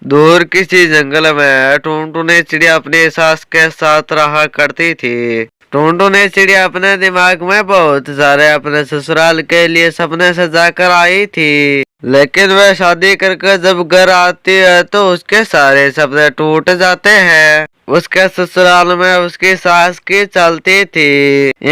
दूर किसी जंगल में टुनटुनी चिड़िया अपनी सास के साथ रहा करती थी। टुनटुनी चिड़िया अपने दिमाग में बहुत सारे अपने ससुराल के लिए सपने सजा कर आई थी, लेकिन वह शादी करके जब घर आती है तो उसके सारे सपने टूट जाते हैं। उसके ससुराल में उसकी सास की चलती थी।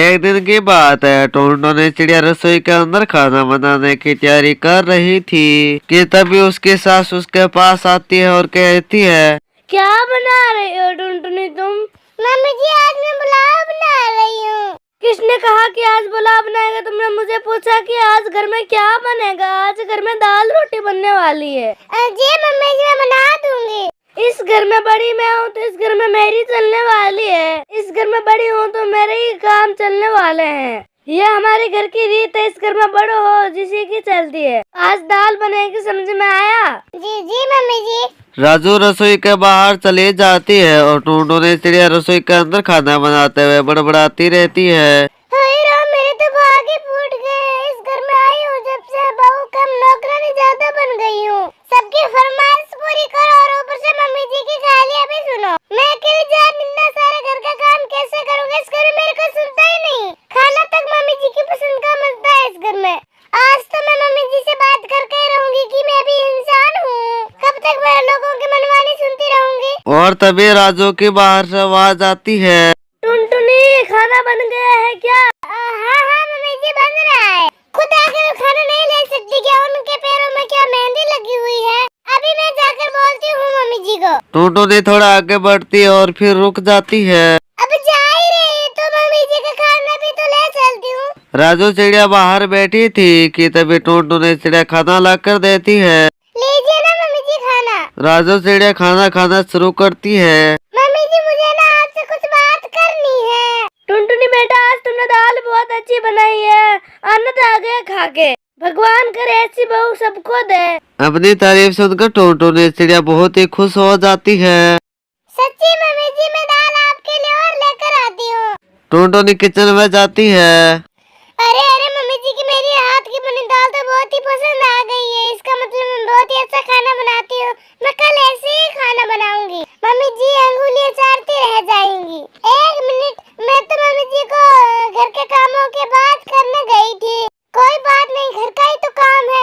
एक दिन की बात है, टुनटुनी चिड़िया रसोई के अंदर खाना बनाने की तैयारी कर रही थी कि तभी उसकी सास उसके पास आती है और कहती है, क्या बना रही हो टुनटुनी तुम? मम्मी जी आज मैं पुलाव बना रही हूँ। किसने कहा कि आज पुलाव बनाएगा? तुमने मुझे पूछा कि आज घर में क्या बनेगा? आज घर में दाल रोटी बनने वाली है। जी मम्मी जी मैं बना दूंगी। इस घर में बड़ी मैं हूँ तो इस घर में मेरी चलने वाली है। इस घर में बड़ी हूँ तो मेरे ही काम चलने वाले हैं। ये हमारे घर की रीत है, इस घर में बड़ो हो जिसी की चलती है। आज दाल बनेगी, समझ में आया? जी जी मम्मी जी। राजू रसोई के बाहर चली जाती है और टुनटुनी चिड़िया रसोई के अंदर खाना बनाते हुए बड़बड़ाती रहती है। हाय राम, मेरे तो भागे फूट गए। इस घर में आई हूँ जब से बहू कम नौकरानी ज्यादा बन गई हूँ। सबकी फरमाइश पूरी करो और ऊपर से मम्मी जी की गालियाँ भी सुनो। मैं अकेले जान इतना सारा घर का काम कैसे करूँगी? इस घर में मेरे को सुनता ही नहीं। खाना तक मम्मी जी की पसंद का मिलता है इस घर में। आज तो मैं मम्मी जी से बात करके रहूंगी कि मैं भी इंसान हूँ। कब तक मैं लोगों की मनमानी सुनती रहूंगी? और तभी राजू की बाहर से आवाज आती है, टुनटुनी खाना बन गया है क्या? हाँ हाँ मम्मी जी बन रहा है। खुद आकर खाना नहीं ले सकती क्या? उनके पैरों में क्या मेहंदी लगी हुई है? अभी मैं जाकर बोलती हूँ मम्मी जी को। टुनटुनी थोड़ा आगे बढ़ती है और फिर रुक जाती है। अब जा ही रही तो मम्मी जी का खाना भी तो ले चलती हूँ। राजू चिड़िया बाहर बैठी थी कि तभी टुनटुनी चिड़िया खाना लाकर देती है। लीजिए ना मम्मी जी खाना। राजू चिड़िया खाना खाना शुरू करती है। मम्मी जी मुझे ना आपसे कुछ बात करनी है। टुनटुनी बेटा आज तुमने दाल बहुत अच्छी बनाई है। आनंद आ गया खा के। भगवान करे ऐसी बहू सबको दे। अपनी तारीफ सुनकर टुनटुनी चिड़िया बहुत ही खुश हो जाती है। सच्ची मम्मी जी मैं दाल आपके लिए और लेकर आती हूँ। टुनटुनी किचन में जाती है। अरे अरे मम्मी जी की मेरी हाथ की बनी दाल तो बहुत ही पसंद आ गई है। इसका मतलब मैं बहुत ही अच्छा खाना बनाती हूँ। मैं कल ऐसे ही खाना बनाऊंगी। मम्मी जी अंगुलियां चाटती रह जाएंगी। एक मिनट, मैं तो मम्मी जी को घर के कामों के बात करने गई थी। कोई बात नहीं, घर का ही तो काम है।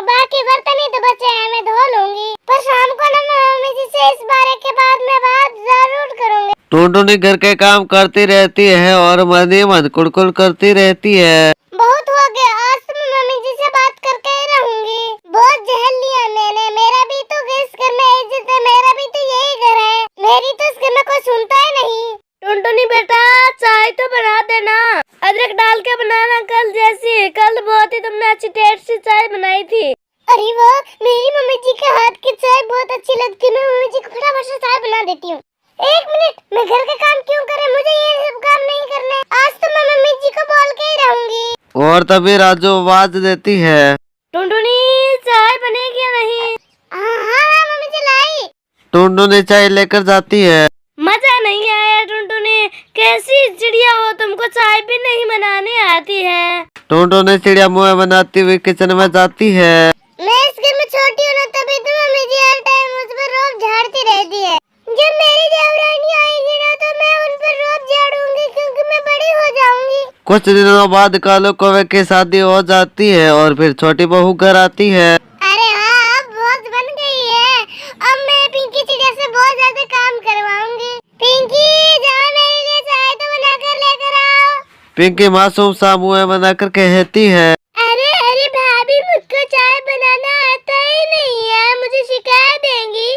बाकी बर्तन ही तो बचे हैं, मैं धो लूंगी। पर शाम को ना मैं मम्मी जी से इस बारे के बाद में बात जरूर करूंगी। टुनटुनी घर के काम करती रहती है और मन ही मन कुड़कुड़ करती रहती है। बहुत हो गया, आज तो मैं मम्मी जी से बात करके ही रहूंगी। बहुत झेल लिया मैंने। मेरा भी तो इस घर में इज्जत है। मेरा भी तो यही घर है। मेरी तो इस घर में कोई सुनता ही नहीं। टुनटुनी बेटा चाय तो बना देना। अदरक डाल के बनाना कल जैसी। कल बहुत ही तुमने अच्छी टेस्टी चाय बनाई थी। अरे वाह, मेरी मम्मी जी के हाथ की चाय बहुत अच्छी लगती है। मैं मम्मी जी को फटाफट से चाय बना देती हूँ। एक मिनट, मैं घर का काम क्यों करे? मुझे ये सब काम नहीं करने। आज तो मैं मम्मी जी को बोल के ही रहूंगी। और तभी राजू आवाज देती है, टुनटुनी चाय बनेगी या नहीं? हाँ हाँ मम्मी जी लाई। टुनटुनी चाय लेकर जाती है। मजा नहीं आया टुनटुनी। कैसी चिड़िया हो, तुमको चाय भी नहीं बनाने आती है। टुनटुनी चिड़िया मुँह बनाती हुई किचन में जाती है। मैं इस घर में छोटी हूँ ना, तभी तो मम्मी जी हर टाइम मुझ पर रोब झाड़ती रहती है। जब मेरी देवरानी आएगी ना तो मैं उन पर रोब झाड़ूंगी क्योंकि मैं बड़ी हो जाऊंगी। कुछ दिनों बाद कालू कौवे की शादी हो जाती है और फिर छोटी बहू घर आती है। अरे हाँ, अब बहुत बन गई है। अब मैं पिंकी चिड़िया से बहुत ज्यादा काम करवाऊंगी। पिंकी जाओ मेरे लिए चाय तो बना कर लेकर आओ। पिंकी मासूम सा मुँह बनाकर कहती है, अरे अरे भाभी मुझको चाय बनाना आता ही नहीं है, मुझे सिखा देंगी?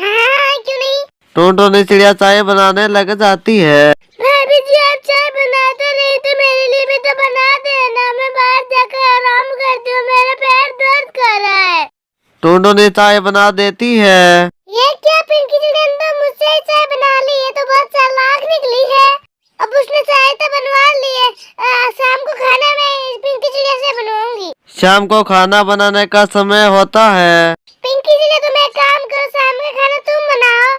हाँ क्यों नहीं। टुनटुनी चिड़िया चाय बनाने लग जाती है। भाभी जी आप चाय बनाते नहीं तो मेरे लिए भी तो बना देना। मैं बाहर जाकर आराम करती हूँ, मेरा पैर दर्द कर रहा है। टुनटुनी चाय बना देती है। ये क्या पिंकी चिड़िया ने तो मुझसे ही चाय बना ली है, तो बहुत चालाक निकली है। अब उसने चाय तो बनवा ली है। शाम को खाना मैं पिंकी चिड़िया से बनवाऊंगी। शाम को खाना बनाने का समय होता है। पिंकी चिड़िया तुम एक काम करो, शाम का खाना तुम बनाओ।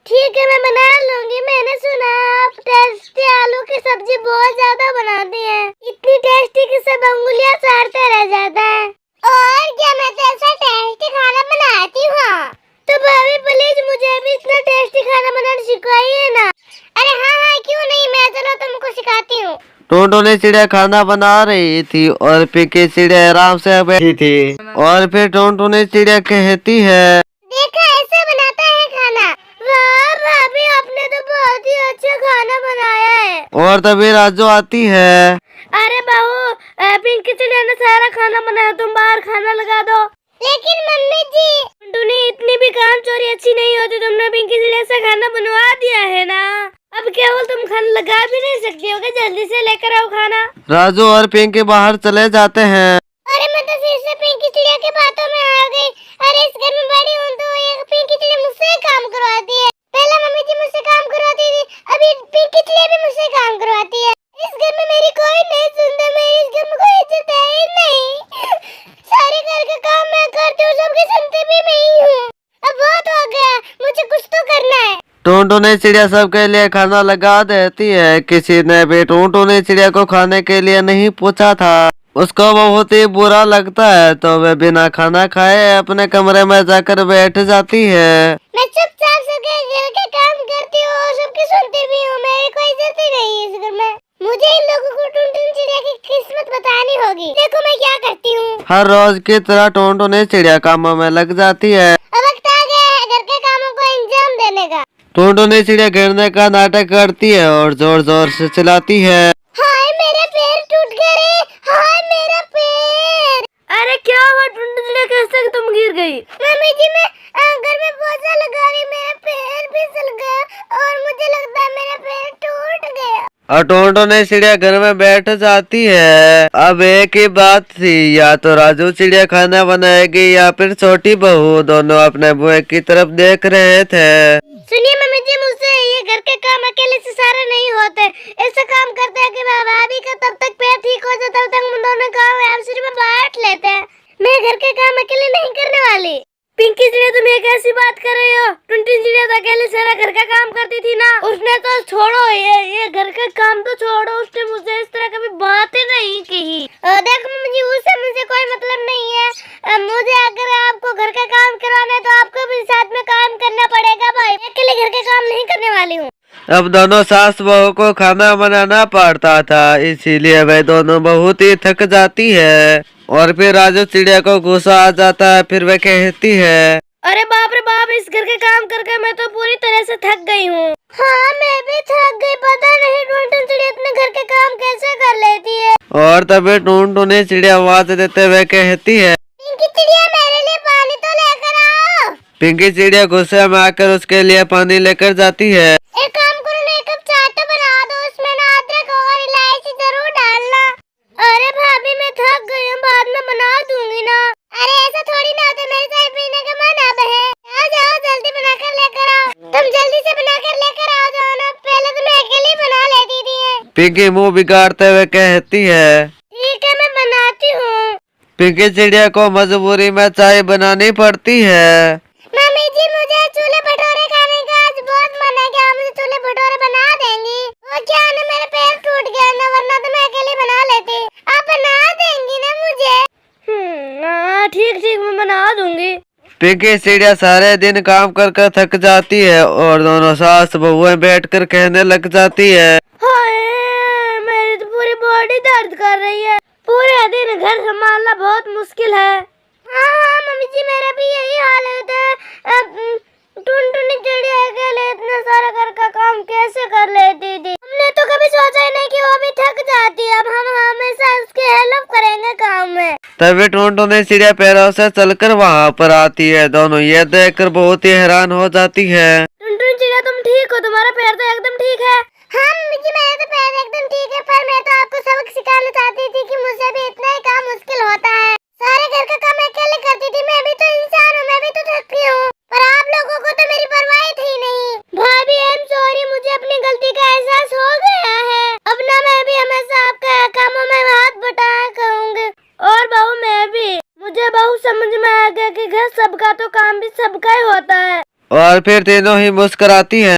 ठीक है मैं बना लूंगी। मैंने सुना आप टेस्टी आलू की सब्जी बहुत ज्यादा बनाती हैं। इतनी टेस्टी कि सब उंगलियां चाटते रह जाता है। और क्या, मैं तो ऐसा टेस्टी खाना बनाती हूँ। टोंटो ने चिड़िया खाना बना रही थी और पिंकी चिड़िया आराम से बैठी थी। और फिर टोंटो ने चिड़िया कहती है, देखा ऐसे बनाता है खाना। वाह भाभी, आपने तो बहुत ही अच्छा खाना बनाया है। और तभी राजू आती है। अरे बहू, पिंकी चिड़िया ने सारा खाना बनाया, तुम बाहर खाना लगा दो। लेकिन मम्मी जी, टुनी इतनी भी काम चोरी अच्छी नहीं होती, तुमने पिंकी चिड़िया से खाना बनवा दिया है ना। अब केवल तुम खाना लगा भी नहीं सकती होगी, जल्दी से लेकर आओ खाना। राजू और पिंकी बाहर चले जाते हैं। अरे मैं तो फिर से पिंकी चिड़िया के बातों में आ गई। अरे इस घर में बड़ी हूँ तो ये पिंकी चिड़िया मुझसे काम करवाती है। पहले मम्मी जी मुझसे काम करवाती थी, अभी पिंकी चिड़िया भी मुझसे काम करवाती है। इस घर में मेरी कोई नहीं सुनता, मेरी इस घर में कोई इज्जत है ही नहीं। सारे घर का काम मैं करती हूँ, सबके सुनती भी मैं ही हूँ। अब बहुत हो गया, मुझे कुछ तो करना है। टोंटो ने चिड़िया सबके लिए खाना लगा देती है। किसी ने भी टोंटो ने चिड़िया को खाने के लिए नहीं पूछा था। उसको बहुत ही बुरा लगता है तो वह बिना खाना खाए अपने कमरे में जाकर बैठ जाती है। मैं चुपचाप सबके घर के काम करती हूँ और सबकी सुनती भी हूँ, मेरी कोई इज्जत ही नहीं है इस घर में। मुझे इन लोगों को टुनटुन चिड़िया की किस्मत बतानी होगी। देखो मैं क्या करती हूँ। हर रोज की तरह टोंटो ने चिड़िया कामों में लग जाती है। अब वक्त आ गया है घर के कामों को अंजाम देने का। टोंटो ने चिड़िया घेरने का नाटक करती है और जोर जोर से चिल्लाती है, हाय मेरे पैर टूट गए रे, हाय मेरा पैर। अरे क्या हुआ टुनटुन चिड़िया, कैसे तुम गिर गई? मम्मी जी, मैं घर में पोछा लगा रही, मेरा पैर फिसल गया और मुझे लगता है मेरा पैर टूट गया। और टोंटो ने चिड़िया घर में बैठ जाती है। अब एक ही बात थी, या तो राजू चिड़िया खाना बनाएगी या फिर छोटी बहू। दोनों अपने बुए की तरफ देख रहे थे। सुनिए मम्मी जी, मुझसे ये घर के काम अकेले से सारे नहीं होते। ऐसा काम करते हैं कि भाभी का तब तक पैर ठीक हो जाता, तब तक हम दोनों काम आपसी में बांट लेते हैं। मैं घर के काम अकेले नहीं करने वाली। पिंकी चिड़िया, तुम ये कैसी बात कर रही हो? टुनटुन चिड़िया तो अकेले सारा घर का काम करती थी ना। उसने तो छोड़ो, ये घर का काम तो छोड़ो, उसने मुझे इस तरह कभी बात ही नहीं कही। देखो मम्मी जी, उससे मुझे कोई मतलब नहीं है। मुझे अगर आपको घर का काम करवाना है तो आपको भी साथ में काम करना पड़ेगा भाई। मैं अकेले घर के काम नहीं करने वाली हूँ। अब दोनों सास बहू को खाना बनाना पड़ता था, इसीलिए वे दोनों बहुत ही थक जाती है। और फिर राजू चिड़िया को गुस्सा आ जाता है। फिर वह कहती है, अरे बाप रे बाप, इस घर के काम करके मैं तो पूरी तरह से थक गई हूँ। हाँ मैं भी थक गई, पता नहीं टुनटुन चिड़िया अपने घर के काम कैसे कर लेती है। और तभी टोंटो ने चिड़िया आवाज देते हुए कहती है, पिंकी चिड़िया, मेरे लिए पानी तो लेकर आओ। पिंकी चिड़िया गुस्से में आकर उसके लिए पानी लेकर जाती है। एक काम करो ना, एक कप चाय तो बना दो, उसमें ना अदरक और इलायची जरूर डालना। अरे भाभी मैं थक गई हूँ, बाद में बना दूंगी ना। अरे ऐसा थोड़ी ना होता, मेरे चाय पीने का मन अब है। आ जाओ जल्दी बनाकर लेकर आओ। तुम जल्दी से बनाकर लेकर आ जाओ ना, पहले तो मैं अकेली बना लेती थी। पिंकी मुंह बिगाड़ते हुए कहती है, ठीक है मैं बनाती हूँ। पिंकी चिड़िया को मजबूरी में चाय बनानी पड़ती है। मम्मी जी, मुझे छोले भटूरे खाने का आज बहुत मन है, क्या मुझे छोले भटूरे बना देंगी? वो क्या ना, मेरा पैर टूट गया ना, वरना तो मैं अकेले बना लेती। आप बना देंगी ना मुझे? ठीक ठीक, मैं बना दूंगी। पिंकी चिड़िया सारे दिन काम कर कर थक जाती है और दोनों सास बहुएं बैठकर कहने लग जाती है, हाय मेरी तो पूरी बॉडी दर्द कर रही है, पूरे दिन घर संभालना बहुत मुश्किल है। हाँ मम्मी जी, मेरा भी यही हाल होता है। टुनटुनी चिड़िया अकेले इतना सारा घर का काम कैसे कर लेती थी? हमने तो कभी सोचा ही नहीं कि वो भी थक जाती है। अब हम हमेशा उसकी हेल्प करेंगे काम में। तभी टोंटो ने चिड़िया पैरों से चलकर वहाँ पर आती है। दोनों ये देखकर बहुत ही हैरान हो जाती है। टुनटुन चिड़िया, तुम ठीक हो? तुम्हारा पैर तो एकदम ठीक है। हाँ मम्मी जी, मेरा तो पैर एकदम ठीक है, पर मैं तो आपको सबक सिखाना चाहती थी कि मुझसे भी इतना ही काम मुश्किल होता है। सारे घर का काम अकेले करती थी, मैं भी तो इंसान हूँ, मैं भी तो थकी हूँ, पर आप लोगों को तो मेरी परवाह थी नहीं। भाभी आई एम सॉरी, मुझे अपनी गलती का एहसास हो गया है। अब ना मैं भी हमेशा आपके कामों में हाथ बटाया करूँगी। और बहू मैं भी, मुझे बहुत समझ में आ गया कि घर सबका तो काम भी सबका ही होता है। और फिर तीनों ही मुस्कुराती हैं।